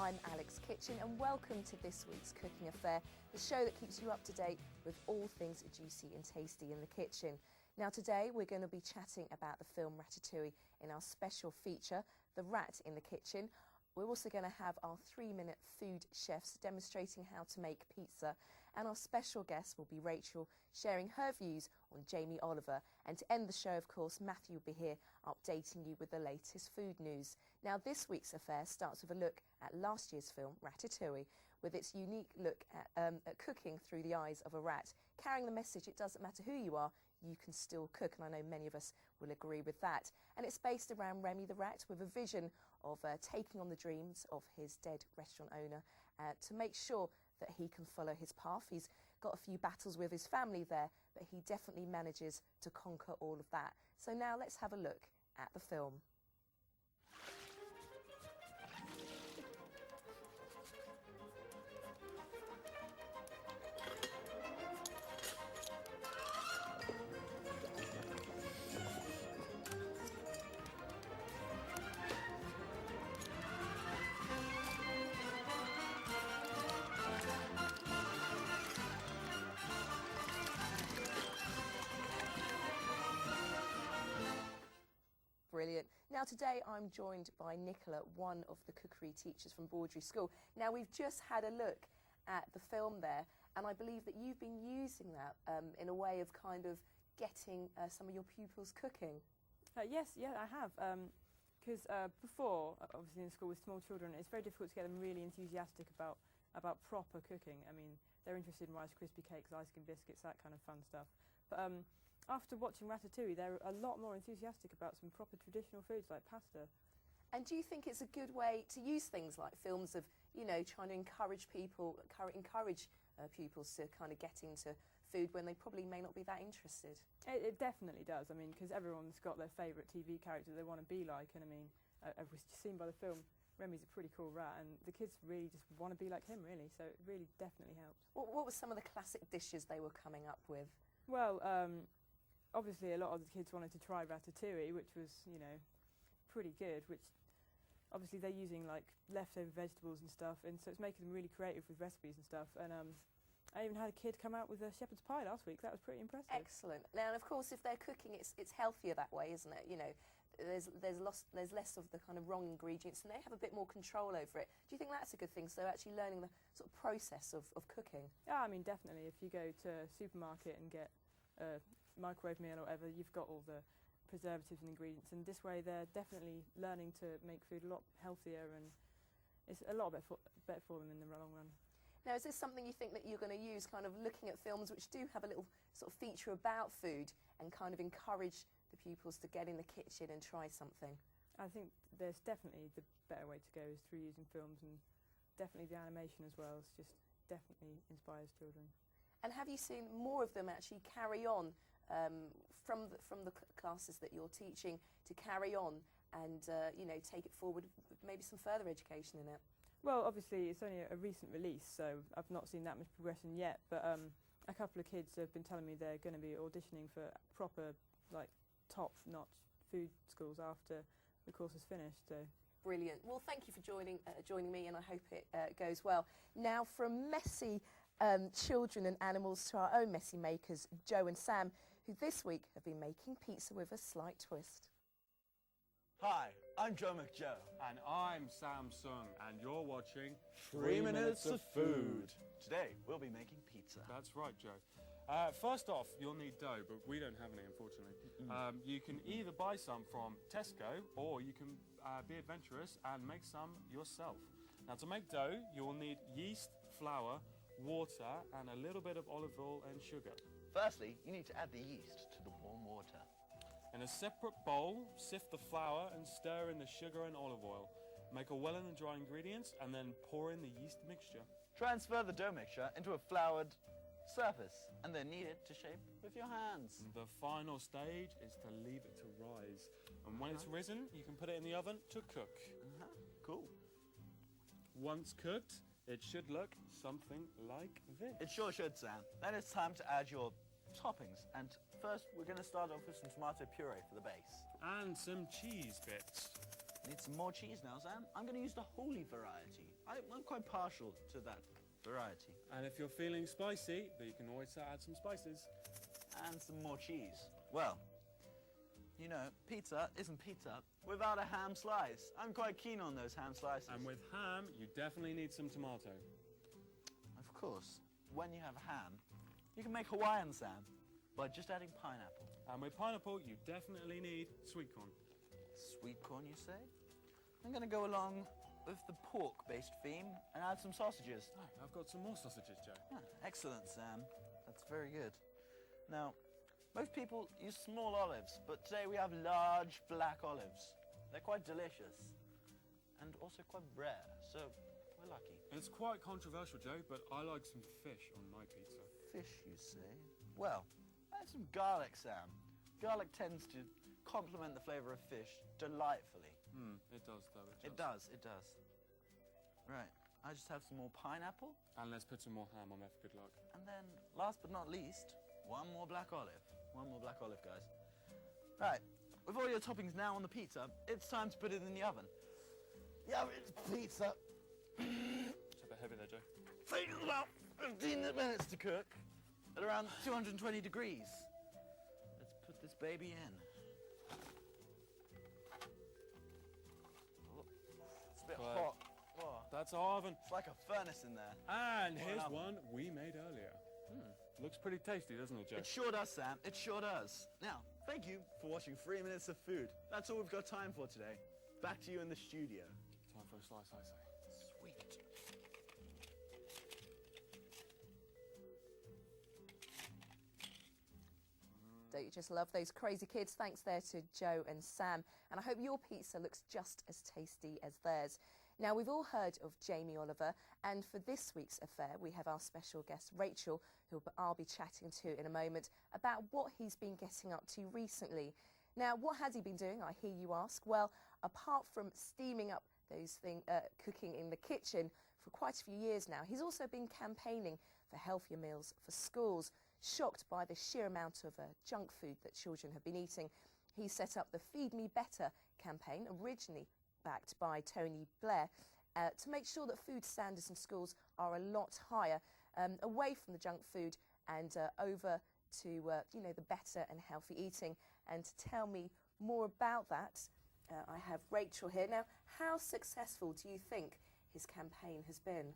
I'm Alex Kitchen and welcome to this week's Cooking Affair, the show that keeps you up to date with all things juicy and tasty in the kitchen. Now today we're going to be chatting about the film Ratatouille in our special feature, The Rat in the Kitchen. We're also going to have our 3-minute food chefs demonstrating how to make pizza, and our special guest will be Rachel, sharing her views on Jamie Oliver. And to end the show, of course, Matthew will be here updating you with the latest food news. Now this week's affair starts with a look at last year's film Ratatouille, with its unique look at cooking through the eyes of a rat, carrying the message it doesn't matter who you are, you can still cook, and I know many of us will agree with that. And it's based around Remy the rat, with a vision of taking on the dreams of his dead restaurant owner to make sure that he can follow his path. He's got a few battles with his family there, but he definitely manages to conquer all of that. So now let's have a look at the film. Brilliant. Now today I'm joined by Nicola, one of the cookery teachers from Bawdrey School. Now we've just had a look at the film there, and I believe that you've been using that in a way of kind of getting some of your pupils cooking. Yes, I have. Because before, obviously in school with small children, it's very difficult to get them really enthusiastic about proper cooking. I mean, they're interested in Rice Krispie cakes, ice cream biscuits, that kind of fun stuff. But after watching Ratatouille, they're a lot more enthusiastic about some proper traditional foods like pasta. And do you think it's a good way to use things like films of, you know, trying to encourage pupils to kind of get into food when they probably may not be that interested? It definitely does. I mean, because everyone's got their favourite TV character they want to be like, and I mean, as we've seen by the film, Remy's a pretty cool rat, and the kids really just want to be like him, really, so it really definitely helps. What were some of the classic dishes they were coming up with? Well, obviously a lot of the kids wanted to try Ratatouille, which was, you know, pretty good, which obviously they're using like leftover vegetables and stuff, and so it's making them really creative with recipes and stuff. And I even had a kid come out with a shepherd's pie last week. That was pretty impressive. Excellent. Now, and of course, if they're cooking, it's healthier that way, isn't it? You know, there's less of the kind of wrong ingredients, and they have a bit more control over it. Do you think that's a good thing? So actually learning the sort of process of cooking. Yeah, I mean, definitely. If you go to a supermarket and get a microwave meal or whatever, you've got all the preservatives and ingredients, and this way they're definitely learning to make food a lot healthier, and it's a lot better for them in the long run. Now, is this something you think that you're going to use, kind of looking at films which do have a little sort of feature about food and kind of encourage the pupils to get in the kitchen and try something? I think there's definitely the better way to go is through using films, and definitely the animation as well. It's just definitely inspires children. And have you seen more of them actually carry on from the classes that you're teaching to carry on and you know, take it forward with maybe some further education in it? Well, obviously it's only a recent release, so I've not seen that much progression yet, but a couple of kids have been telling me they're going to be auditioning for proper, like, top-notch food schools after the course is finished. So brilliant. Well, thank you for joining me, and I hope it goes well. Now, from messy children and animals to our own messy makers, Joe and Sam, who this week have been making pizza with a slight twist. Hi, I'm Joe McJoe. And I'm Sam Sung, and you're watching 3 Minutes of Food. Today, we'll be making pizza. That's right, Joe. First off, you'll need dough, but we don't have any, unfortunately. You can either buy some from Tesco, or you can be adventurous and make some yourself. Now, to make dough, you'll need yeast, flour, water, and a little bit of olive oil and sugar. Firstly, you need to add the yeast to the warm water. In a separate bowl, sift the flour and stir in the sugar and olive oil. Make a well in the dry ingredients and then pour in the yeast mixture. Transfer the dough mixture into a floured surface and then knead it to shape with your hands. The final stage is to leave it to rise. And when it's risen, you can put it in the oven to cook. Cool. Once cooked, it should look something like this. It sure should, Sam. Then it's time to add your toppings, and first we're going to start off with some tomato puree for the base. And some cheese bits. Need some more cheese now, Sam. I'm going to use the holy variety. I'm quite partial to that variety. And if you're feeling spicy, then you can always add some spices. And some more cheese. Well, you know, pizza isn't pizza without a ham slice. I'm quite keen on those ham slices. And with ham, you definitely need some tomato. Of course, when you have ham, you can make Hawaiian, Sam, by just adding pineapple. And with pineapple, you definitely need sweet corn. Sweet corn, you say? I'm going to go along with the pork-based theme and add some sausages. Oh, I've got some more sausages, Joe. Ah, excellent, Sam. That's very good. Now, most people use small olives, but today we have large black olives. They're quite delicious and also quite rare, so we're lucky. It's quite controversial, Joe, but I like some fish on my pizza. Fish, you say? Well, add some garlic, Sam. Garlic tends to complement the flavour of fish delightfully. It does, though. It does. Right, I just have some more pineapple. And let's put some more ham on there for good luck. And then, last but not least, one more black olive. One more black olive, guys. Right, with all your toppings now on the pizza, it's time to put it in the oven. The oven's pizza. It's a bit heavy there, Joe. Takes about 15 minutes to cook at around 220 degrees. Let's put this baby in. Oh, it's a bit Right. hot. Oh, That's our oven. it's like a furnace in there. And What here's an oven. one we made earlier. Looks pretty tasty, doesn't it, Joe? It sure does, Sam. It sure does. Now, thank you for watching 3 Minutes of Food. That's all we've got time for today. Back to you in the studio. Time for a slice, I say. Sweet. Don't you just love those crazy kids? Thanks there to Joe and Sam. And I hope your pizza looks just as tasty as theirs. Now, we've all heard of Jamie Oliver, and for this week's affair, we have our special guest, Rachel, who I'll be chatting to in a moment about what he's been getting up to recently. Now, what has he been doing, I hear you ask? Well, apart from steaming up those cooking in the kitchen for quite a few years now, he's also been campaigning for healthier meals for schools. Shocked by the sheer amount of junk food that children have been eating, he set up the Feed Me Better campaign, originally backed by Tony Blair, to make sure that food standards in schools are a lot higher, away from the junk food and over to the better and healthy eating. And to tell me more about that, I have Rachel here. Now, how successful do you think his campaign has been?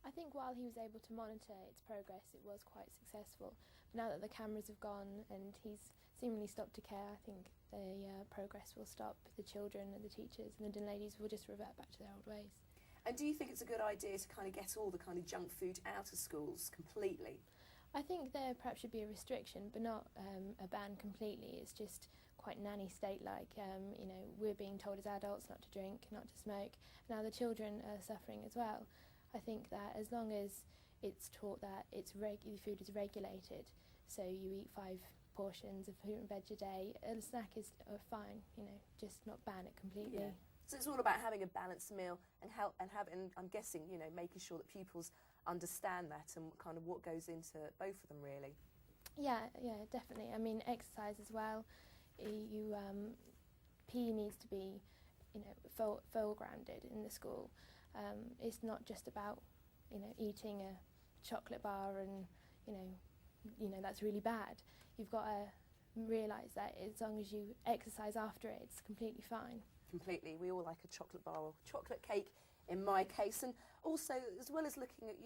I think while he was able to monitor its progress, it was quite successful. But now that the cameras have gone and he's seemingly stopped to care, I think the progress will stop. The children and the teachers and the ladies will just revert back to their old ways. And do you think it's a good idea to kind of get all the kind of junk food out of schools completely? I think there perhaps should be a restriction, but not a ban completely. It's just quite nanny state-like. We're being told as adults not to drink, not to smoke. Now the children are suffering as well. I think that as long as it's taught that the food is regulated, so you eat 5 portions of fruit and veg a day, a snack is fine, just not ban it completely. Yeah. So it's all about having a balanced meal and I'm guessing, making sure that pupils understand that and kind of what goes into both of them, really. Yeah, definitely. I mean, exercise as well. PE needs to be, foregrounded in the school. It's not just about, eating a chocolate bar and, that's really bad. You've got to realise that as long as you exercise after it, it's completely fine. Completely. We all like a chocolate bar or chocolate cake in my case. And also, as well as looking at,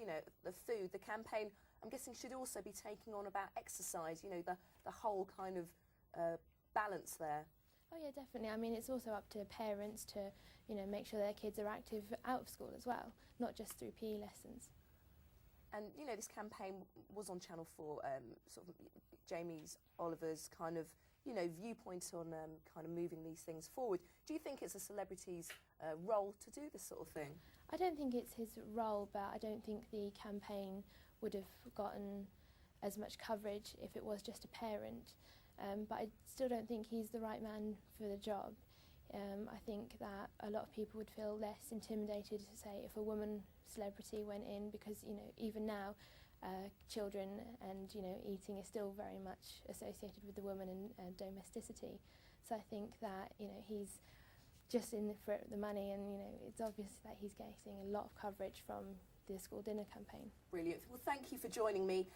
the food, the campaign, I'm guessing should also be taking on about exercise, the whole kind of balance there. Oh yeah, definitely. I mean, it's also up to parents to, make sure their kids are active out of school as well, not just through PE lessons. And, this campaign was on Channel 4, sort of Jamie Oliver's kind of, viewpoint on kind of moving these things forward. Do you think it's a celebrity's role to do this sort of thing? I don't think it's his role, but I don't think the campaign would have gotten as much coverage if it was just a parent. But I still don't think he's the right man for the job. I think that a lot of people would feel less intimidated, say, if a woman celebrity went in, because, even now, children and, eating is still very much associated with the woman and domesticity. So I think that, he's just in for the money, and it's obvious that he's getting a lot of coverage from the school dinner campaign. Brilliant. Well, thank you for joining me.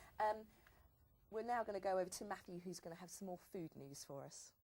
We're now going to go over to Matthew, who's going to have some more food news for us.